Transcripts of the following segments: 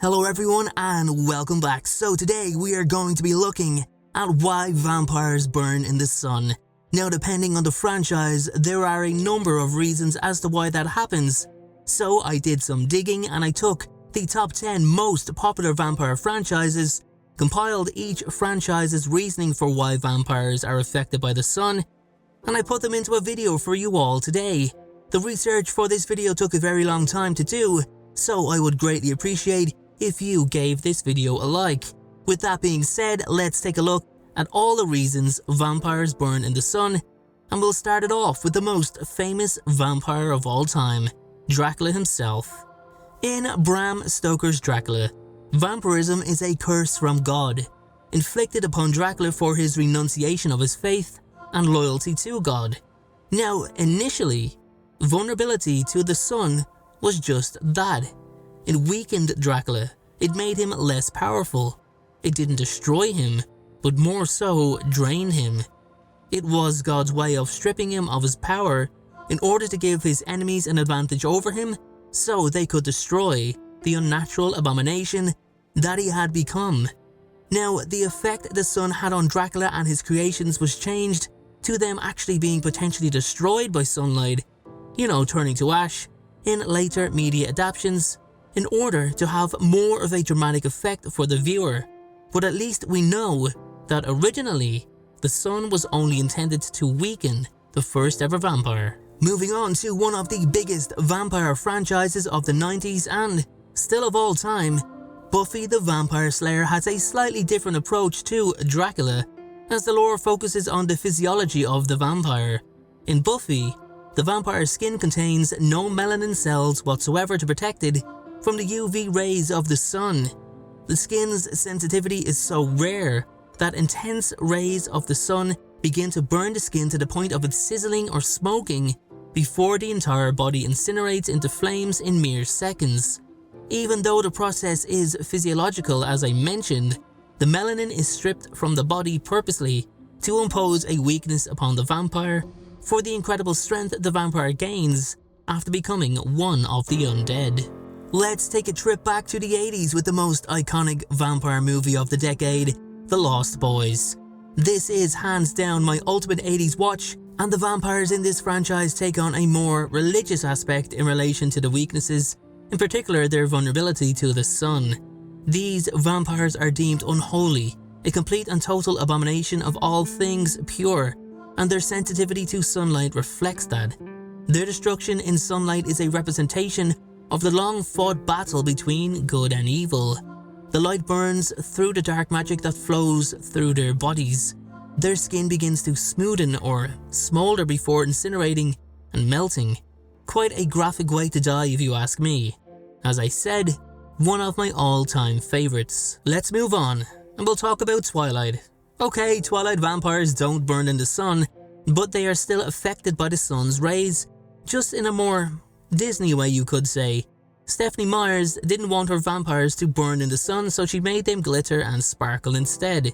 Hello everyone and welcome back. So today we are going to be looking at why vampires burn in the sun. Now depending on the franchise, there are a number of reasons as to why that happens. So I did some digging and I took the top 10 most popular vampire franchises, compiled each franchise's reasoning for why vampires are affected by the sun, and I put them into a video for you all today. The research for this video took a very long time to do, so I would greatly appreciate if you gave this video a like. With that being said, let's take a look at all the reasons vampires burn in the sun, and we'll start it off with the most famous vampire of all time, Dracula himself. In Bram Stoker's Dracula, vampirism is a curse from God, inflicted upon Dracula for his renunciation of his faith and loyalty to God. Now, initially, vulnerability to the sun was just that. It weakened Dracula. It made him less powerful. It didn't destroy him, but more so drained him. It was God's way of stripping him of his power in order to give his enemies an advantage over him so they could destroy the unnatural abomination that he had become. Now, the effect the sun had on Dracula and his creations was changed to them actually being potentially destroyed by sunlight, turning to ash, in later media adaptations, in order to have more of a dramatic effect for the viewer. But at least we know that originally, the sun was only intended to weaken the first ever vampire. Moving on to one of the biggest vampire franchises of the 90s and still of all time, Buffy the Vampire Slayer has a slightly different approach to Dracula, as the lore focuses on the physiology of the vampire. In Buffy, the vampire's skin contains no melanin cells whatsoever to protect it from the UV rays of the sun. The skin's sensitivity is so rare that intense rays of the sun begin to burn the skin to the point of it sizzling or smoking before the entire body incinerates into flames in mere seconds. Even though the process is physiological, as I mentioned, the melanin is stripped from the body purposely to impose a weakness upon the vampire for the incredible strength the vampire gains after becoming one of the undead. Let's take a trip back to the 80s with the most iconic vampire movie of the decade, The Lost Boys. This is hands down my ultimate 80s watch, and the vampires in this franchise take on a more religious aspect in relation to the weaknesses, in particular their vulnerability to the sun. These vampires are deemed unholy, a complete and total abomination of all things pure, and their sensitivity to sunlight reflects that. Their destruction in sunlight is a representation of the long-fought battle between good and evil. The light burns through the dark magic that flows through their bodies. Their skin begins to smoothen or smolder before incinerating and melting. Quite a graphic way to die if you ask me. As I said, one of my all-time favorites. Let's move on, and we'll talk about Twilight. Okay, Twilight vampires don't burn in the sun, but they are still affected by the sun's rays, just in a more Disney way, you could say. Stephenie Meyers didn't want her vampires to burn in the sun, so she made them glitter and sparkle instead.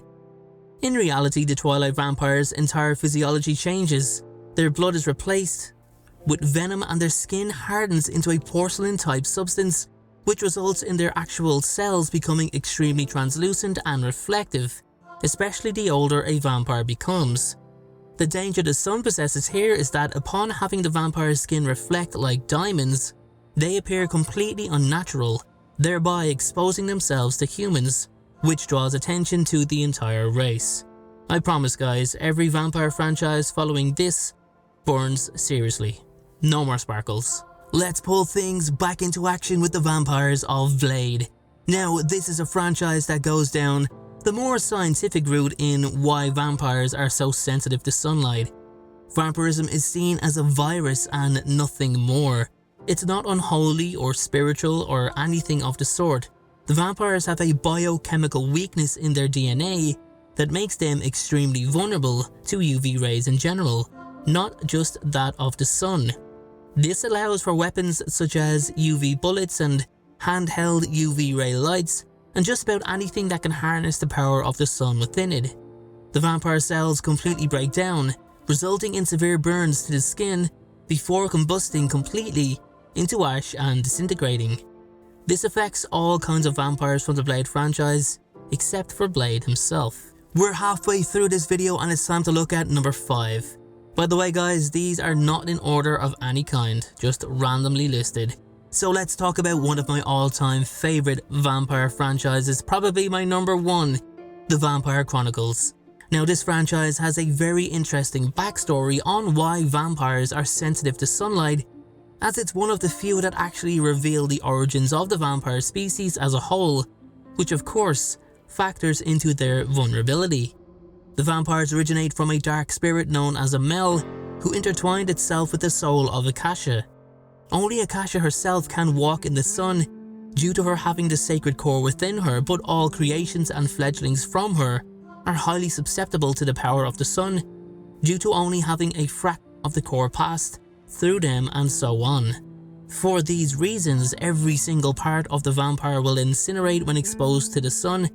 In reality, the Twilight vampires' entire physiology changes. Their blood is replaced with venom and their skin hardens into a porcelain-type substance, which results in their actual cells becoming extremely translucent and reflective, especially the older a vampire becomes. The danger the sun possesses here is that upon having the vampire's skin reflect like diamonds, they appear completely unnatural, thereby exposing themselves to humans, which draws attention to the entire race. I promise guys, every vampire franchise following this burns seriously. No more sparkles. Let's pull things back into action with the vampires of Blade. Now, this is a franchise that goes down the more scientific route in why vampires are so sensitive to sunlight. Vampirism is seen as a virus and nothing more. It's not unholy or spiritual or anything of the sort. The vampires have a biochemical weakness in their DNA that makes them extremely vulnerable to UV rays in general, not just that of the sun. This allows for weapons such as UV bullets and handheld UV ray lights, and just about anything that can harness the power of the sun within it. The vampire cells completely break down, resulting in severe burns to the skin before combusting completely into ash and disintegrating. This affects all kinds of vampires from the Blade franchise, except for Blade himself. We're halfway through this video and it's time to look at number 5. By the way guys, these are not in order of any kind, just randomly listed. So let's talk about one of my all-time favourite vampire franchises, probably my number 1, the Vampire Chronicles. Now this franchise has a very interesting backstory on why vampires are sensitive to sunlight, as it's one of the few that actually reveal the origins of the vampire species as a whole, which of course factors into their vulnerability. The vampires originate from a dark spirit known as a Mel, who intertwined itself with the soul of Akasha. Only Akasha herself can walk in the sun due to her having the sacred core within her, but all creations and fledglings from her are highly susceptible to the power of the sun due to only having a fraction of the core passed through them and so on. For these reasons, every single part of the vampire will incinerate when exposed to the sun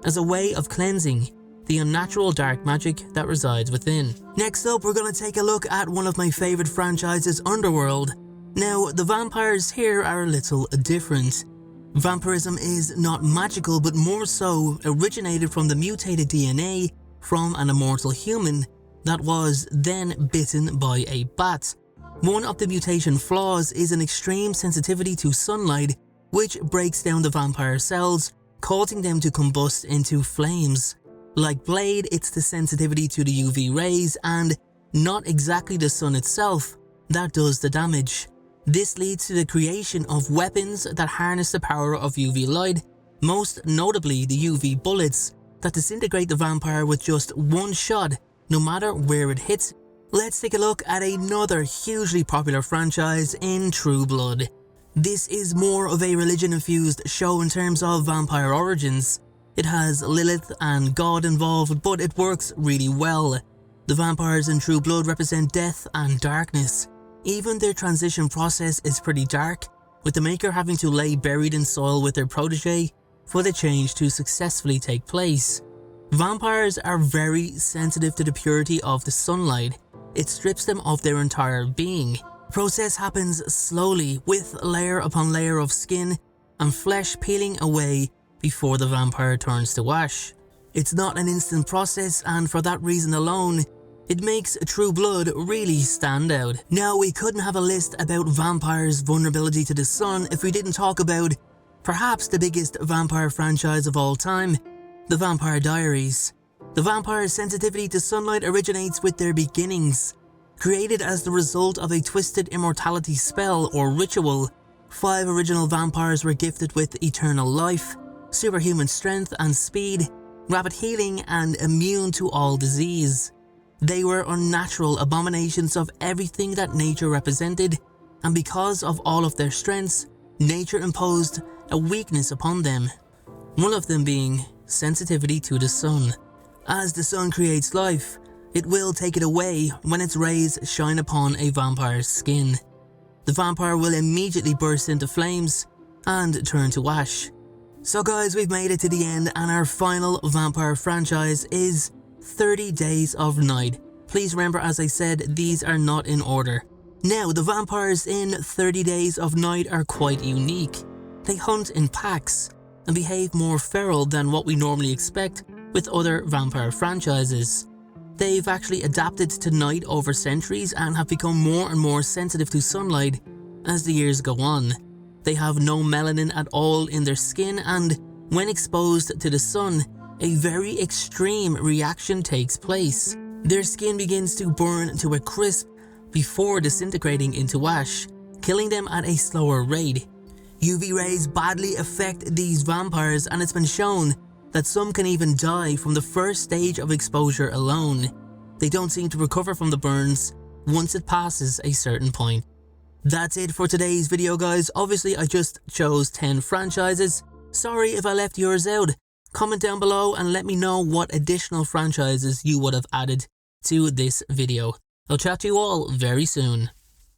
as a way of cleansing the unnatural dark magic that resides within. Next up, we're going to take a look at one of my favourite franchises, Underworld. Now, the vampires here are a little different. Vampirism is not magical, but more so originated from the mutated DNA from an immortal human that was then bitten by a bat. One of the mutation flaws is an extreme sensitivity to sunlight, which breaks down the vampire cells, causing them to combust into flames. Like Blade, it's the sensitivity to the UV rays and not exactly the sun itself that does the damage. This leads to the creation of weapons that harness the power of UV light, most notably the UV bullets that disintegrate the vampire with just one shot, no matter where it hits. Let's take a look at another hugely popular franchise in True Blood. This is more of a religion-infused show in terms of vampire origins. It has Lilith and God involved, but it works really well. The vampires in True Blood represent death and darkness. Even their transition process is pretty dark, with the maker having to lay buried in soil with their protege for the change to successfully take place. Vampires are very sensitive to the purity of the sunlight. It strips them of their entire being. The process happens slowly, with layer upon layer of skin and flesh peeling away before the vampire turns to ash. It's not an instant process, and for that reason alone, it makes True Blood really stand out. Now, we couldn't have a list about vampires' vulnerability to the sun if we didn't talk about perhaps the biggest vampire franchise of all time, the Vampire Diaries. The vampire's sensitivity to sunlight originates with their beginnings. Created as the result of a twisted immortality spell or ritual, 5 original vampires were gifted with eternal life, superhuman strength and speed, rapid healing, and immune to all disease. They were unnatural abominations of everything that nature represented, and because of all of their strengths, nature imposed a weakness upon them. One of them being sensitivity to the sun. As the sun creates life, it will take it away when its rays shine upon a vampire's skin. The vampire will immediately burst into flames and turn to ash. So guys, we've made it to the end, and our final vampire franchise is 30 Days of Night. Please remember, as I said, these are not in order. Now, the vampires in 30 Days of Night are quite unique. They hunt in packs and behave more feral than what we normally expect with other vampire franchises. They've actually adapted to night over centuries and have become more and more sensitive to sunlight as the years go on. They have no melanin at all in their skin, and when exposed to the sun, a very extreme reaction takes place. Their skin begins to burn to a crisp before disintegrating into ash, killing them at a slower rate. UV rays badly affect these vampires, and it's been shown that some can even die from the first stage of exposure alone. They don't seem to recover from the burns once it passes a certain point. That's it for today's video, guys. Obviously, I just chose 10 franchises. Sorry if I left yours out. Comment down below and let me know what additional franchises you would have added to this video. I'll chat to you all very soon.